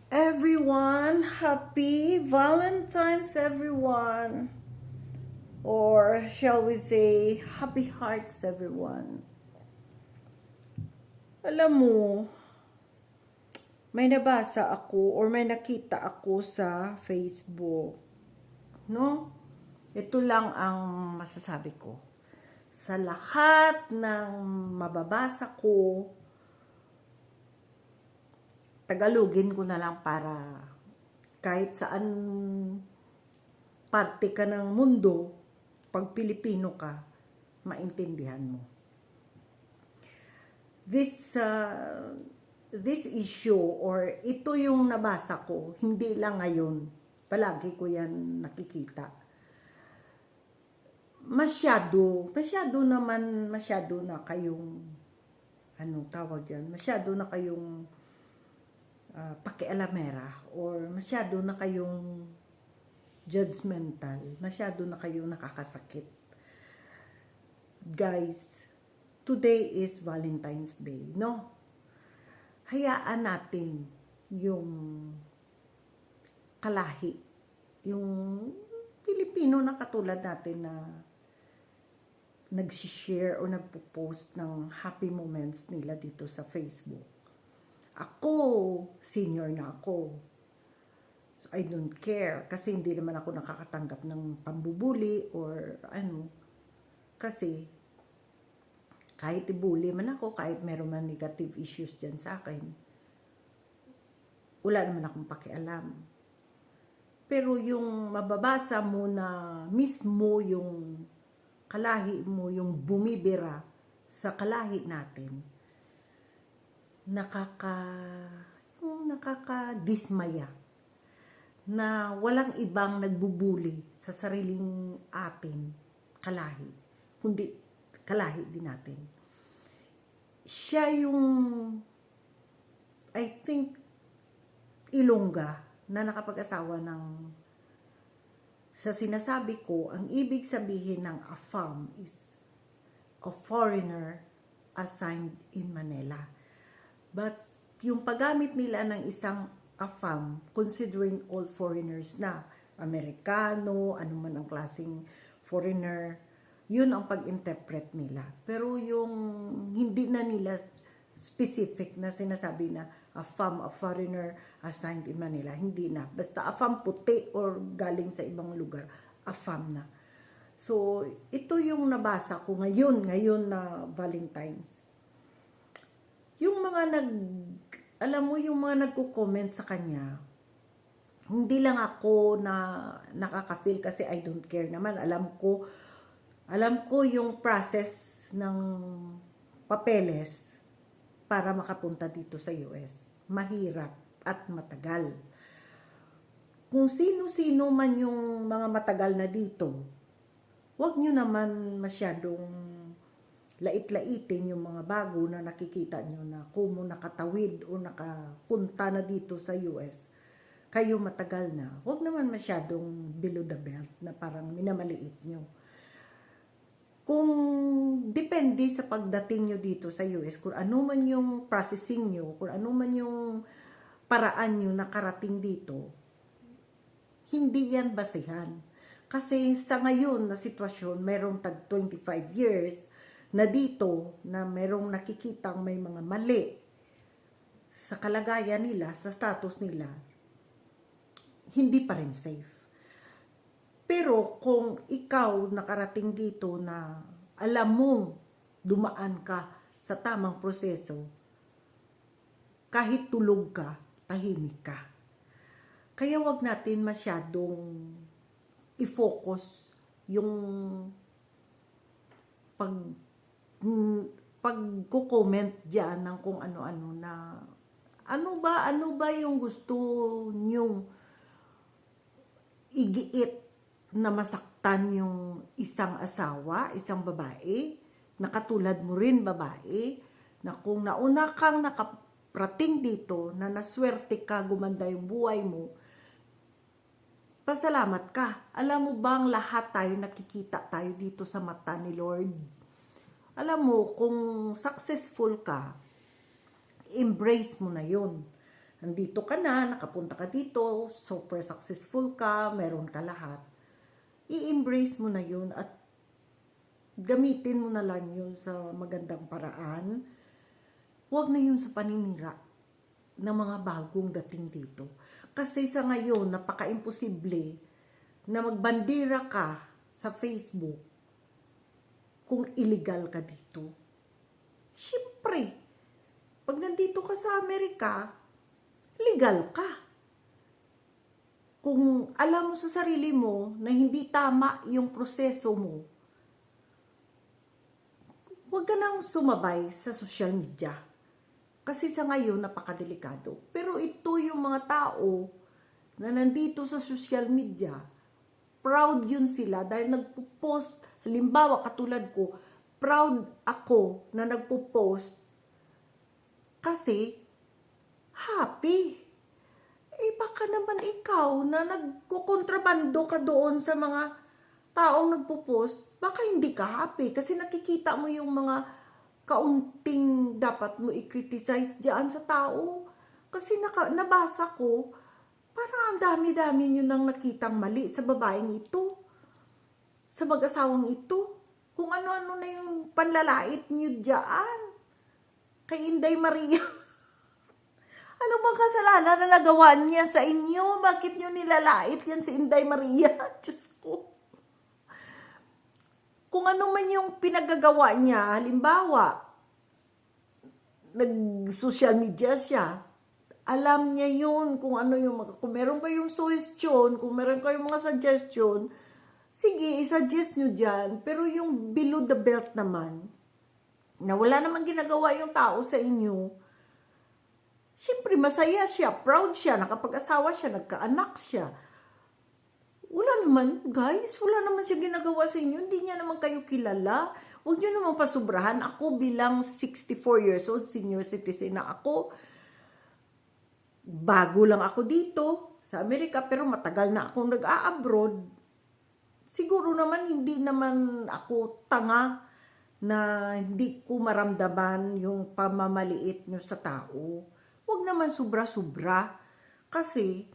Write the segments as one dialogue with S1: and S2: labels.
S1: Everyone, happy Valentine's, everyone. Or shall we say, happy hearts, everyone. Alam mo, may nabasa ako or may nakita ako sa Facebook. No? Ito lang ang masasabi ko. Sa lahat ng mababasa ko, Tagalogin ko na lang para kahit saan parte ka ng mundo, pag Pilipino ka, maintindihan mo. This issue or ito yung nabasa ko, hindi lang ngayon, palagi ko yan nakikita. Masyado na kayong, tawag yan, masyado na kayong pakialamera or masyado na kayong judgmental, masyado na kayong nakakasakit. Guys, today is Valentine's Day, no? Hayaan natin yung kalahi, yung Pilipino na katulad natin na nag-share o nagpo-post ng happy moments nila dito sa Facebook. Ako, senior na ako. So, I don't care. Kasi hindi naman ako nakakatanggap ng pambubuli or Kasi, kahit ibuli man ako, kahit meron man negative issues dyan sa akin, wala naman akong pakialam. Pero yung mababasa mo na mismo yung kalahi mo, yung bumibira sa kalahi natin, nakakadismaya na walang ibang nagbubuli sa sariling atin kalahi, kundi kalahi din natin. Siya yung, I think, Ilongga na nakapag-asawa ng, sa sinasabi ko, ang ibig sabihin ng AFAM is a foreigner assigned in Manila. But yung paggamit nila ng isang AFAM, considering all foreigners na, Amerikano, anuman ang klaseng foreigner, yun ang pag-interpret nila. Pero yung hindi na nila specific na sinasabi na AFAM, a foreigner assigned in Manila, hindi na. Basta AFAM puti or galing sa ibang lugar, AFAM na. So, ito yung nabasa ko ngayon na Valentine's. Yung mga yung mga nagko-comment sa kanya, hindi lang ako na nakaka-feel kasi I don't care naman. Alam ko yung process ng papeles para makapunta dito sa US. Mahirap at matagal. Kung sino-sino man yung mga matagal na dito, wag nyo naman masyadong lait-laitin yung mga bago na nakikita nyo na kung nakatawid o nakapunta na dito sa US, kayo matagal na. Huwag naman masyadong below the belt na parang minamaliit nyo. Kung depende sa pagdating nyo dito sa US, kung ano man yung processing nyo, kung ano man yung paraan nyo nakarating dito, hindi yan basihan. Kasi sa ngayon na sitwasyon, merong tag 25 years, na dito na merong nakikitang may mga mali sa kalagayan nila, sa status nila, hindi pa rin safe. Pero kung ikaw nakarating dito na alam mong dumaan ka sa tamang proseso, kahit tulog ka, tahimik ka. Kaya wag natin masyadong i-focus yung pagko-comment diyan ng kung ano-ano na ano ba yung gusto nyong igiit na masaktan yung isang asawa, isang babae, na katulad mo rin babae, na kung nauna kang nakarating dito, na naswerte ka, gumanda yung buhay mo, pasalamat ka. Alam mo bang lahat tayo nakikita tayo dito sa mata ni Lord? Alam mo, kung successful ka, embrace mo na yun. Nandito ka na, nakapunta ka dito, super successful ka, meron ka lahat. I-embrace mo na yun at gamitin mo na lang yun sa magandang paraan. Huwag na yun sa paninira ng mga bagong dating dito. Kasi sa ngayon, napaka-imposible na magbandera ka sa Facebook kung illegal ka dito. Siyempre, pag nandito ka sa Amerika, legal ka. Kung alam mo sa sarili mo na hindi tama yung proseso mo, huwag ka nang sumabay sa social media. Kasi sa ngayon, napakadelikado. Pero ito yung mga tao na nandito sa social media, proud yun sila dahil nagpo-post. Halimbawa, katulad ko, proud ako na nagpo-post kasi happy. Eh baka naman ikaw na nagkukontrabando ka doon sa mga taong nagpo-post, baka hindi ka happy kasi nakikita mo yung mga kaunting dapat mo i-criticize diyan sa tao. Kasi nabasa ko, parang ang dami-dami nyo nang nakitang mali sa babaeng ito, sa mag-asawang ito. Kung ano-ano na yung panlalait nyo diyan kay Inday Maria. Ano bang kasalanan na nagawa niya sa inyo? Bakit nyo nilalait yan si Inday Maria? Diyos ko. Kung ano man yung pinagagawa niya, halimbawa, nag-social media siya, alam niya yun kung ano yung, kung meron kayong suggestion, kung meron kayong mga suggestion, sige, i-suggest nyo dyan. Pero yung below the belt naman, na wala namang ginagawa yung tao sa inyo, siyempre masaya siya, proud siya, nakapag-asawa siya, nagkaanak siya. Wala naman, guys, wala naman siya ginagawa sa inyo, hindi niya naman kayo kilala. Huwag niyo naman pasubrahan. Ako bilang 64 years old, senior citizen na ako, bago lang ako dito sa Amerika, pero matagal na akong nag-a-abroad. Siguro naman, hindi naman ako tanga na hindi ko maramdaman yung pamamaliit nyo sa tao. Huwag naman sobra-sobra. Kasi,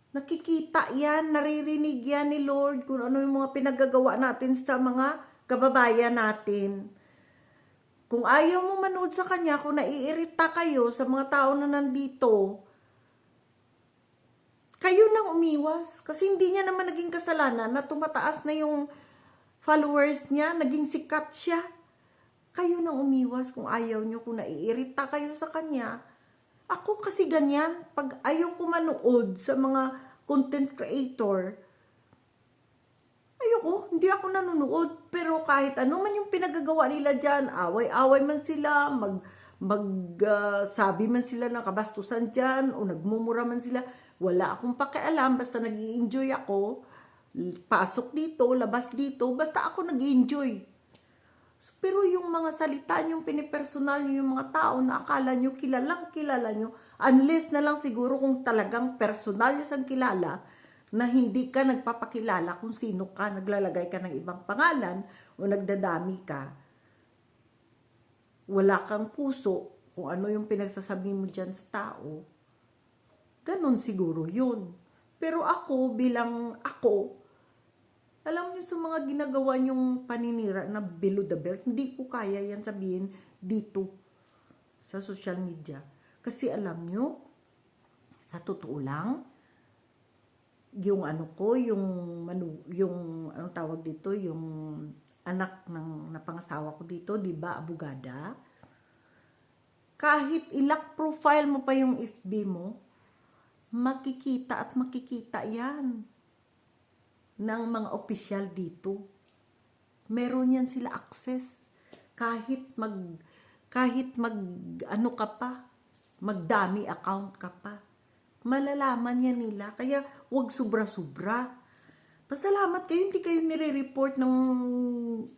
S1: nakikita yan, naririnig yan ni Lord kung ano yung mga pinagagawa natin sa mga kababayan natin. Kung ayaw mo manood sa kanya, kung naiirita kayo sa mga tao na nandito, kayo nang umiwas. Kasi hindi niya naman naging kasalanan na tumataas na yung followers niya, naging sikat siya. Kayo nang umiwas kung ayaw nyo, kung naiirita kayo sa kanya. Ako kasi ganyan, pag ayaw ko manood sa mga content creator, ayoko, hindi ako nanonood. Pero kahit ano man yung pinagagawa nila dyan, away-away man sila, sabi man sila ng kabastusan dyan, o nagmumura man sila, wala akong pakialam, basta nag-i-enjoy ako, pasok dito, labas dito, basta ako nag-i-enjoy. Pero yung mga salita yung pinipersonal nyo, yung mga tao na akala nyo kilalang kilala nyo, unless na lang siguro kung talagang personal nyo sang kilala, na hindi ka nagpapakilala kung sino ka, naglalagay ka ng ibang pangalan, o nagdadami ka. Wala kang puso kung ano yung pinagsasabi mo dyan sa tao. Ganon siguro yun. Pero ako, bilang ako, alam niyo sa mga ginagawa niyong paninira na below the belt, hindi ko kaya yan sabihin dito sa social media. Kasi alam niyo, sa totoo lang, yung ano ko, yung anong tawag dito, yung anak ng napangasawa ko dito, di ba, abogada? Kahit ilak profile mo pa yung FB mo, makikita at makikita yan ng mga opisyal dito. Meron yan sila access. Kahit ano ka pa, magdami account ka pa. Malalaman yan nila. Kaya huwag sobra-sobra. Pasalamat kayo, hindi kayo nire-report ng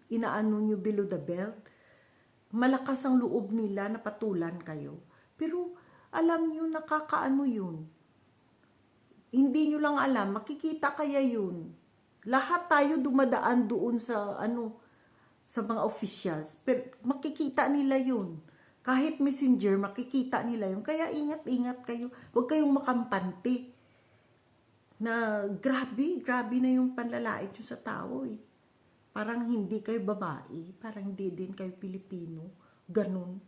S1: inaano nyo below the belt. Malakas ang loob nila na patulan kayo. Pero alam nyo, nakakaano yun. Hindi nyo lang alam, makikita kaya yun. Lahat tayo dumadaan doon sa sa mga officials. Pero makikita nila yun. Kahit messenger, makikita nila yun. Kaya ingat-ingat kayo. Huwag kayong makampante. Na grabe na yung panlalait nyo sa tao eh. Parang hindi kayo babae, parang hindi din kayo Pilipino. Ganun.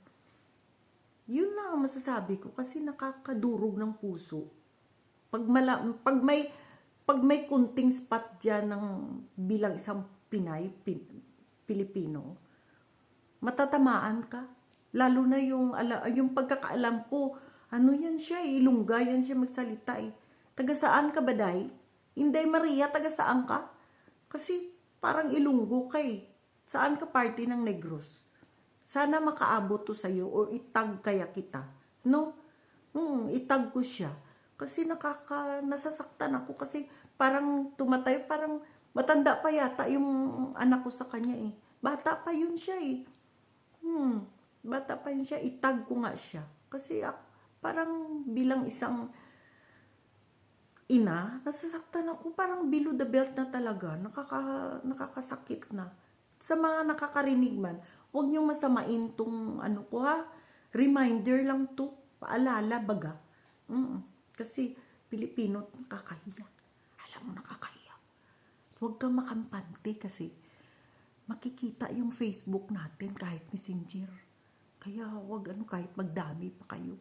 S1: Yun lang ang masasabi ko kasi nakakadurog ng puso. Pag may kunting spot dyan ng bilang isang Pinay, Pilipino, matatamaan ka. Lalo na yung pagkakaalam ko, ano yan siya, Ilongga yan siya magsalita eh. Taga saan ka ba, Day? Inday Maria, taga saan ka? Kasi parang Ilonggo ka eh. Saan ka party ng Negros? Sana makaabot to sa'yo o itag kaya kita. No? Itag ko siya. Kasi nasasaktan ako kasi parang tumatay, parang matanda pa yata yung anak ko sa kanya eh. Bata pa yun siya eh. Bata pa yun siya, itag ko nga siya. Kasi parang bilang isang ina, nasasaktan ako, parang below the belt na talaga, nakakasakit na. Sa mga nakakarinig man, huwag niyong masamain tong ano ko ha, reminder lang to, paalala baga. Kasi Pilipino, nakakahiya. Alam mo, nakakahiya. Huwag kang makampante kasi makikita yung Facebook natin kahit messenger. Kaya huwag kahit magdami pa kayo.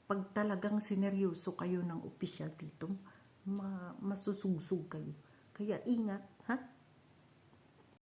S1: Pag talagang sineryoso kayo ng opisyal dito, masusungsog kayo. Kaya ingat, ha?